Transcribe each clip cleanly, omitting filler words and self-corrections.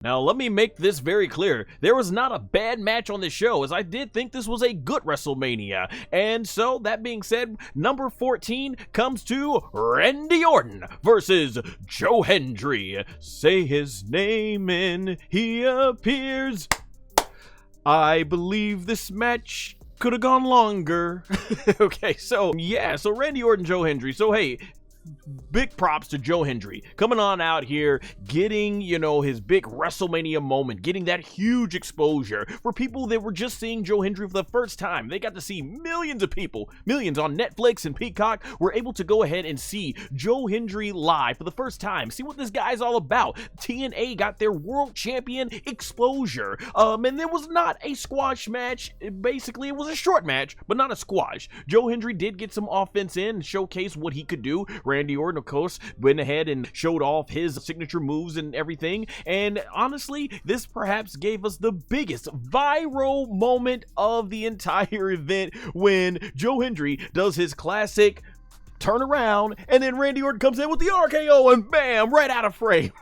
Now, let me make this very clear. There was not a bad match on this show, as I did think this was a good WrestleMania. And so, that being said, number 14 comes to Randy Orton versus Joe Hendry. Say his name and he appears. I believe this match could have gone longer. Okay, so Randy Orton, Joe Hendry. So, hey, big props to Joe Hendry coming on out here, getting, his big WrestleMania moment, getting that huge exposure for people that were just seeing Joe Hendry for the first time. They got to see millions of people, millions on Netflix and Peacock, were able to go ahead and see Joe Hendry live for the first time, see what this guy's all about. TNA got their world champion exposure, and there was not a squash match. Basically, it was a short match, but not a squash. Joe Hendry did get some offense in and showcase what he could do. Randy Orton, of course, went ahead and showed off his signature moves and everything. And honestly, this perhaps gave us the biggest viral moment of the entire event when Joe Hendry does his classic turn around, and then Randy Orton comes in with the RKO and bam, right out of frame.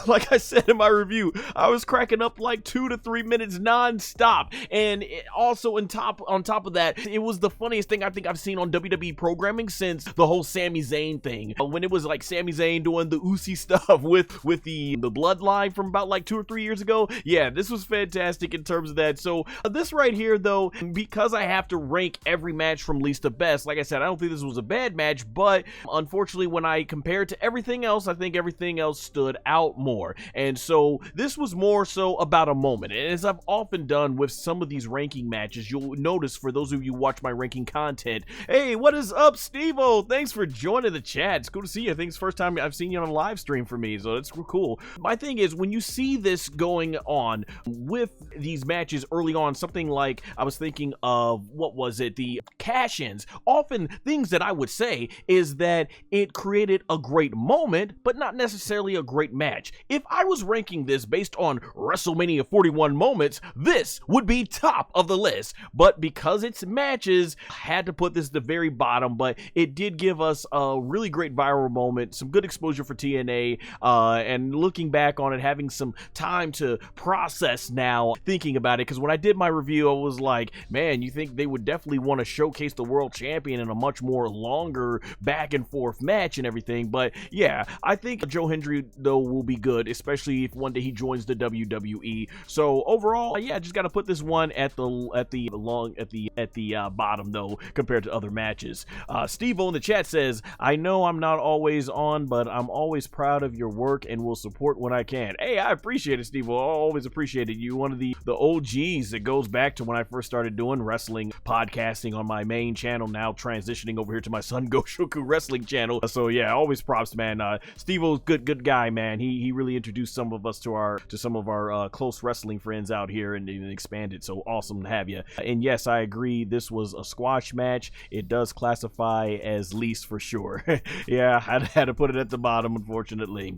Like I said in my review, I was cracking up like 2 to 3 minutes non-stop. And also on top of that, it was the funniest thing I think I've seen on WWE programming since the whole Sami Zayn thing. When it was like Sami Zayn doing the Uzi stuff with the bloodline from about like 2 or 3 years ago. Yeah, this was fantastic in terms of that. So this right here though, because I have to rank every match from least to best, like I said, I don't think this was a bad match, but unfortunately when I compare it to everything else, I think everything else stood out more. And so this was more so about a moment. And as I've often done with some of these ranking matches, you'll notice, for those of you who watch my ranking content, hey, what is up, Steve-O? Thanks for joining the chat. It's cool to see you. I think it's the first time I've seen you on a live stream for me, so it's cool. My thing is, when you see this going on with these matches early on, something like, I was thinking of, what was it, the cash-ins, often things that I would say is that it created a great moment, but not necessarily a great match. If I was ranking this based on WrestleMania 41 moments, this would be top of the list. But because it's matches, I had to put this at the very bottom. But it did give us a really great viral moment, some good exposure for TNA, and looking back on it, having some time to process now, thinking about it. Because when I did my review, I was like, man, you think they would definitely want to showcase the world champion in a much more longer back and forth match and everything. But yeah, I think Joe Hendry though will be good, especially if one day he joins the WWE. So overall, yeah, just got to put this one at the bottom though, compared to other matches. Steve-O in the chat says, I know I'm not always on, but I'm always proud of your work and will support when I can. Hey, I appreciate it, Steve-O. I always appreciated you. One of the OGs that goes back to when I first started doing wrestling podcasting on my main channel, now transitioning over here to my SonGoshuaku wrestling channel. So yeah, always props, man. Steve-O's good guy, man. He really introduced some of us to some of our close wrestling friends out here and expanded. So awesome to have you. And yes, I agree, this was a squash match. It does classify as least for sure. Yeah, I had to put it at the bottom, unfortunately.